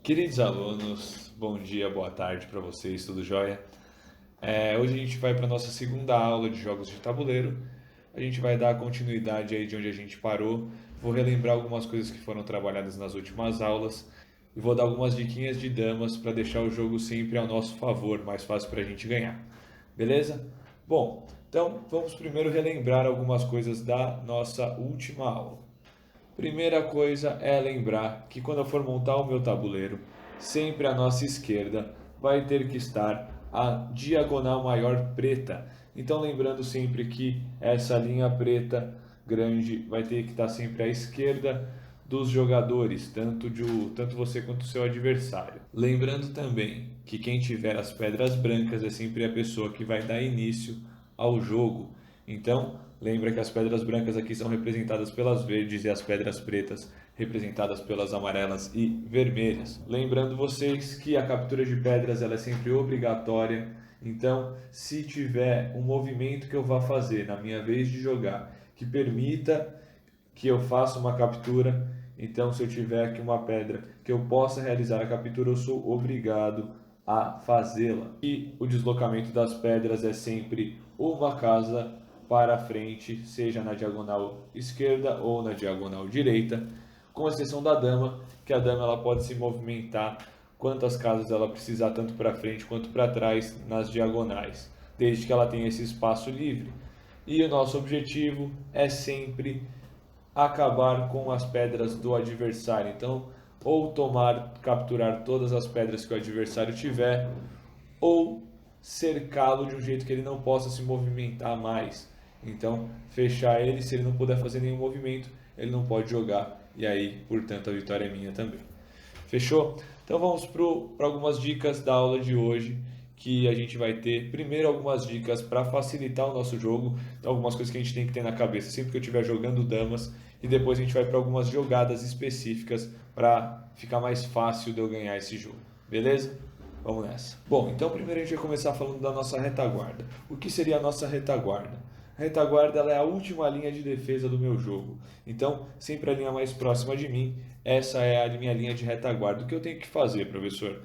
Queridos alunos, bom dia, boa tarde para vocês, tudo jóia? Hoje a gente vai para a nossa segunda aula de jogos de tabuleiro. A gente vai dar continuidade aí de onde a gente parou. Vou relembrar algumas coisas que foram trabalhadas nas últimas aulas e vou dar algumas diquinhas de damas para deixar o jogo sempre ao nosso favor, mais fácil para a gente ganhar. Beleza? Bom, então vamos primeiro relembrar algumas coisas da nossa última aula. Primeira coisa é lembrar que quando eu for montar o meu tabuleiro, sempre à nossa esquerda vai ter que estar a diagonal maior preta. Então lembrando sempre que essa linha preta grande vai ter que estar sempre à esquerda dos jogadores, tanto você quanto o seu adversário. Lembrando também que quem tiver as pedras brancas é sempre a pessoa que vai dar início ao jogo. Então, lembra que as pedras brancas aqui são representadas pelas verdes e as pedras pretas representadas pelas amarelas e vermelhas. Lembrando vocês que a captura de pedras ela é sempre obrigatória. Então, se tiver um movimento que eu vá fazer na minha vez de jogar que permita que eu faça uma captura, então se eu tiver aqui uma pedra que eu possa realizar a captura, eu sou obrigado a fazê-la. E o deslocamento das pedras é sempre uma casa para frente, seja na diagonal esquerda ou na diagonal direita, com exceção da dama, que a dama ela pode se movimentar quantas casas ela precisar, tanto para frente quanto para trás, nas diagonais, desde que ela tenha esse espaço livre. E o nosso objetivo é sempre acabar com as pedras do adversário. Então, ou capturar todas as pedras que o adversário tiver, ou cercá-lo de um jeito que ele não possa se movimentar mais. Então, fechar ele, se ele não puder fazer nenhum movimento, ele não pode jogar. E aí, portanto, a vitória é minha também. Fechou? Então vamos para algumas dicas da aula de hoje, que a gente vai ter primeiro algumas dicas para facilitar o nosso jogo, então, algumas coisas que a gente tem que ter na cabeça sempre que eu estiver jogando damas, e depois a gente vai para algumas jogadas específicas para ficar mais fácil de eu ganhar esse jogo. Beleza? Vamos nessa. Bom, então primeiro a gente vai começar falando da nossa retaguarda. O que seria a nossa retaguarda? A retaguarda ela é a última linha de defesa do meu jogo. Então, sempre a linha mais próxima de mim, essa é a minha linha de retaguarda. O que eu tenho que fazer, professor?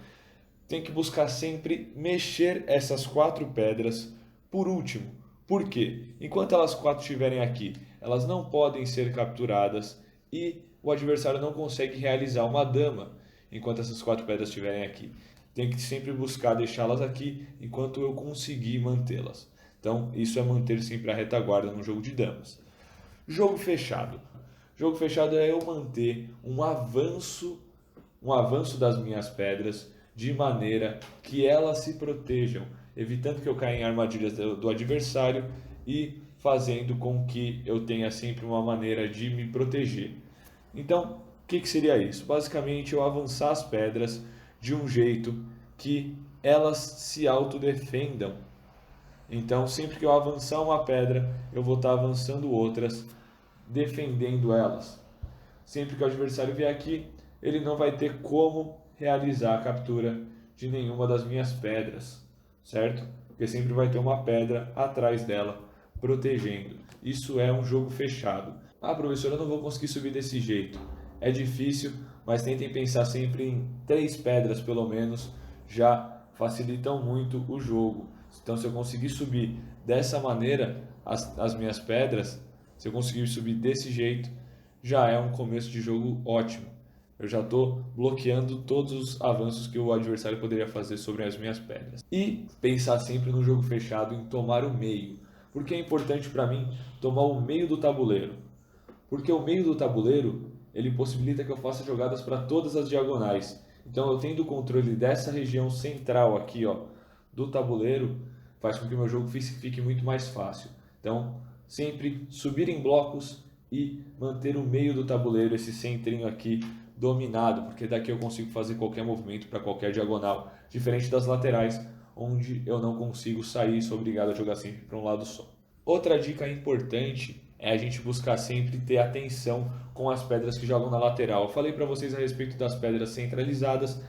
Tem que buscar sempre mexer essas quatro pedras por último. Por quê? Enquanto elas quatro estiverem aqui, elas não podem ser capturadas e o adversário não consegue realizar uma dama enquanto essas quatro pedras estiverem aqui. Tem que sempre buscar deixá-las aqui enquanto eu conseguir mantê-las. Então, isso é manter sempre a retaguarda no jogo de damas. Jogo fechado. Jogo fechado é eu manter um avanço das minhas pedras de maneira que elas se protejam, evitando que eu caia em armadilhas do adversário e fazendo com que eu tenha sempre uma maneira de me proteger. Então, o que seria isso? Basicamente, eu avançar as pedras de um jeito que elas se autodefendam. Então, sempre que eu avançar uma pedra, eu vou estar avançando outras, defendendo elas. Sempre que o adversário vier aqui, ele não vai ter como realizar a captura de nenhuma das minhas pedras, certo? Porque sempre vai ter uma pedra atrás dela, protegendo. Isso é um jogo fechado. Ah, professor, eu não vou conseguir subir desse jeito. É difícil, mas tentem pensar sempre em três pedras, pelo menos, já facilitam muito o jogo. Então, se eu conseguir subir dessa maneira as minhas pedras, se eu conseguir subir desse jeito, já é um começo de jogo ótimo. Eu já estou bloqueando todos os avanços que o adversário poderia fazer sobre as minhas pedras. E pensar sempre no jogo fechado em tomar o meio. Por que é importante para mim tomar o meio do tabuleiro? Porque o meio do tabuleiro ele possibilita que eu faça jogadas para todas as diagonais. Então eu tendo o controle dessa região central aqui, ó, do tabuleiro, faz com que o meu jogo fique muito mais fácil. Então, sempre subir em blocos e manter o meio do tabuleiro, esse centrinho aqui, dominado, porque daqui eu consigo fazer qualquer movimento para qualquer diagonal, diferente das laterais, onde eu não consigo sair e sou obrigado a jogar sempre para um lado só. Outra dica importante é a gente buscar sempre ter atenção com as pedras que jogam na lateral. Eu falei para vocês a respeito das pedras centralizadas,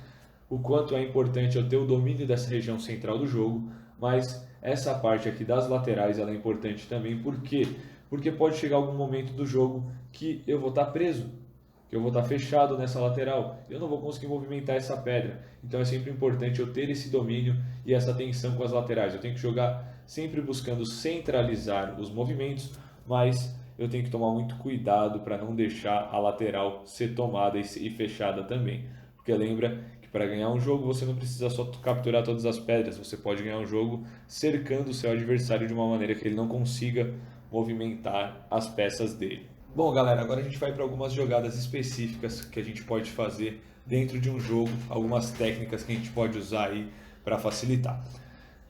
o quanto é importante eu ter o domínio dessa região central do jogo, mas essa parte aqui das laterais ela é importante também, por quê? Porque pode chegar algum momento do jogo que eu vou estar preso, que eu vou estar fechado nessa lateral, eu não vou conseguir movimentar essa pedra. Então é sempre importante eu ter esse domínio e essa atenção com as laterais. Eu tenho que jogar sempre buscando centralizar os movimentos, mas eu tenho que tomar muito cuidado para não deixar a lateral ser tomada e fechada também. Porque lembra que para ganhar um jogo você não precisa só capturar todas as pedras, você pode ganhar um jogo cercando o seu adversário de uma maneira que ele não consiga movimentar as peças dele. Bom, galera, agora a gente vai para algumas jogadas específicas que a gente pode fazer dentro de um jogo, algumas técnicas que a gente pode usar aí para facilitar.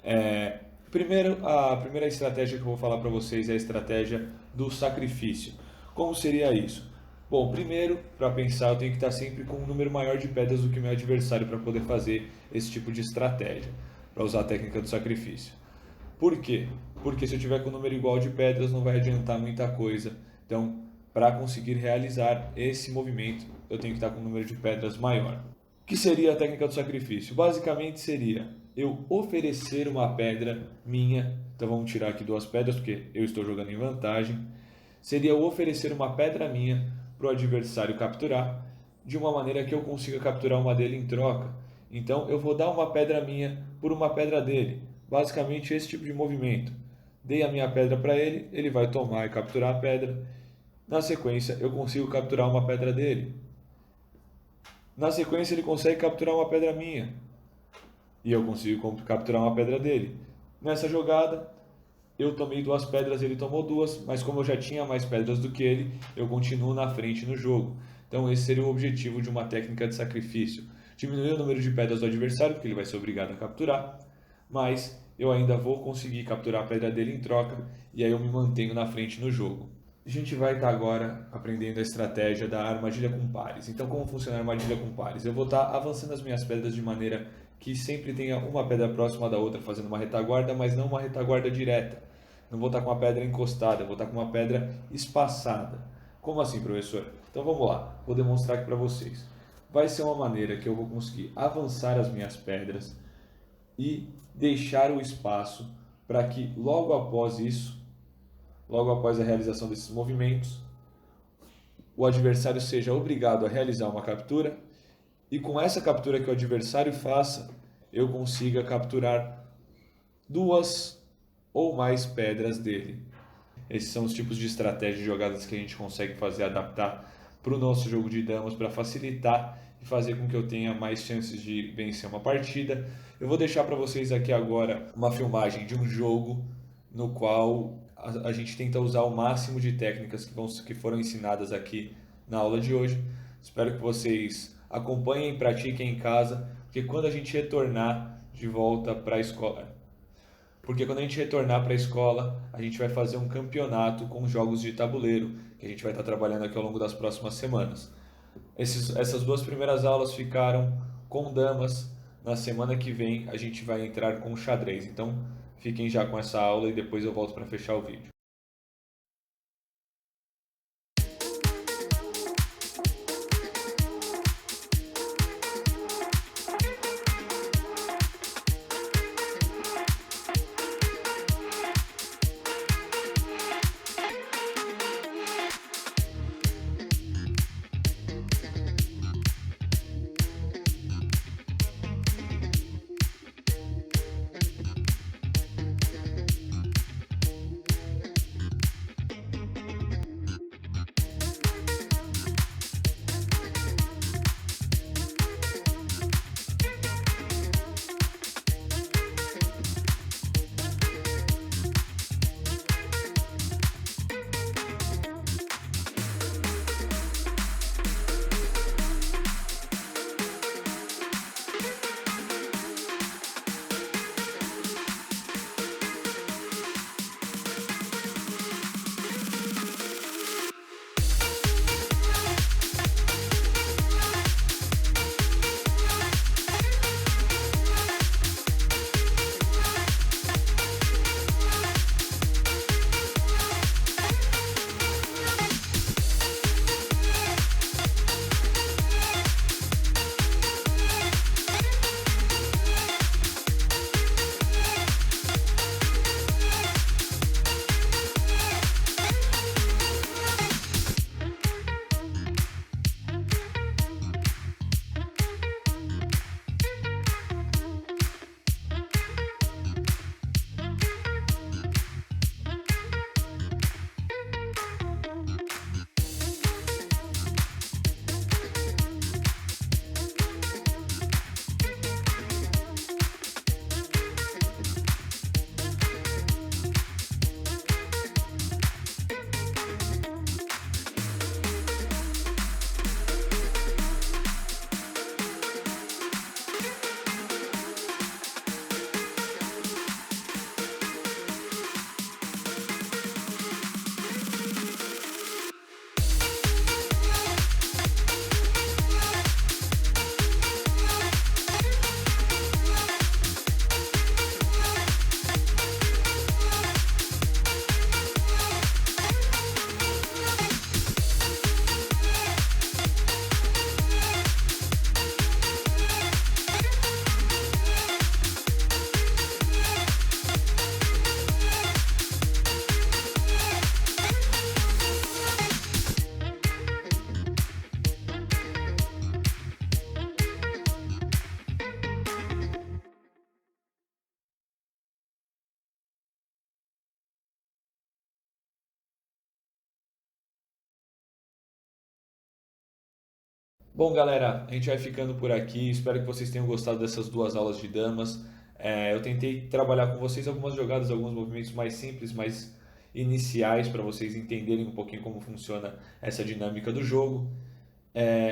A primeira estratégia que eu vou falar para vocês é a estratégia do sacrifício. Como seria isso? Bom, primeiro, para pensar, eu tenho que estar sempre com um número maior de pedras do que o meu adversário para poder fazer esse tipo de estratégia, para usar a técnica do sacrifício. Por quê? Porque se eu tiver com um número igual de pedras não vai adiantar muita coisa. Então, para conseguir realizar esse movimento, eu tenho que estar com um número de pedras maior. O que seria a técnica do sacrifício? Basicamente seria eu oferecer uma pedra minha, então vamos tirar aqui 2 pedras porque eu estou jogando em vantagem. Seria eu oferecer uma pedra minha para o adversário capturar, de uma maneira que eu consiga capturar uma dele em troca. Então eu vou dar uma pedra minha por uma pedra dele. Basicamente esse tipo de movimento. Dei a minha pedra para ele, ele vai tomar e capturar a pedra. Na sequência eu consigo capturar uma pedra dele. Na sequência ele consegue capturar uma pedra minha. E eu consigo capturar uma pedra dele. Nessa jogada, eu tomei 2 pedras, ele tomou 2, mas como eu já tinha mais pedras do que ele, eu continuo na frente no jogo. Então esse seria o objetivo de uma técnica de sacrifício. Diminuir o número de pedras do adversário, porque ele vai ser obrigado a capturar, mas eu ainda vou conseguir capturar a pedra dele em troca, e aí eu me mantenho na frente no jogo. A gente vai estar agora aprendendo a estratégia da armadilha com pares. Então como funciona a armadilha com pares? Eu vou estar avançando as minhas pedras de maneira que sempre tenha uma pedra próxima da outra, fazendo uma retaguarda, mas não uma retaguarda direta. Não vou estar com uma pedra encostada, eu vou estar com uma pedra espaçada. Como assim, professor? Então vamos lá, vou demonstrar aqui para vocês. Vai ser uma maneira que eu vou conseguir avançar as minhas pedras e deixar o espaço para que logo após isso, logo após a realização desses movimentos, o adversário seja obrigado a realizar uma captura e com essa captura que o adversário faça, eu consiga capturar 2 ou mais pedras dele. Esses são os tipos de estratégias de jogadas que a gente consegue fazer, adaptar para o nosso jogo de damas, para facilitar e fazer com que eu tenha mais chances de vencer uma partida. Eu vou deixar para vocês aqui agora uma filmagem de um jogo no qual a gente tenta usar o máximo de técnicas que foram ensinadas aqui na aula de hoje. Espero que vocês acompanhem e pratiquem em casa, porque quando a gente retornar de volta para a escola, a gente vai fazer um campeonato com jogos de tabuleiro, que a gente vai estar trabalhando aqui ao longo das próximas semanas. Essas 2 primeiras aulas ficaram com damas. Na semana que vem a gente vai entrar com xadrez. Então fiquem já com essa aula e depois eu volto para fechar o vídeo. Bom, galera, a gente vai ficando por aqui. Espero que vocês tenham gostado dessas duas aulas de damas. Eu tentei trabalhar com vocês algumas jogadas, alguns movimentos mais simples, mais iniciais, para vocês entenderem um pouquinho como funciona essa dinâmica do jogo.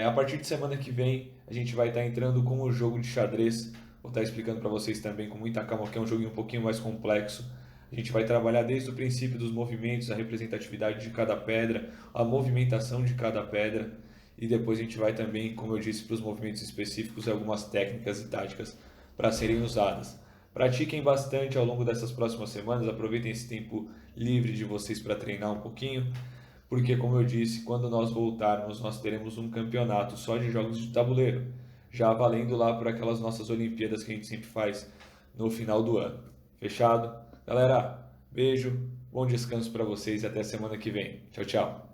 A partir de semana que vem, a gente vai estar entrando com o jogo de xadrez. Vou estar explicando para vocês também com muita calma, que é um joguinho um pouquinho mais complexo. A gente vai trabalhar desde o princípio dos movimentos, a representatividade de cada pedra, a movimentação de cada pedra. E depois a gente vai também, como eu disse, para os movimentos específicos e algumas técnicas e táticas para serem usadas. Pratiquem bastante ao longo dessas próximas semanas, aproveitem esse tempo livre de vocês para treinar um pouquinho, porque, como eu disse, quando nós voltarmos, nós teremos um campeonato só de jogos de tabuleiro, já valendo lá por aquelas nossas Olimpíadas que a gente sempre faz no final do ano. Fechado? Galera, beijo, bom descanso para vocês e até semana que vem. Tchau, tchau.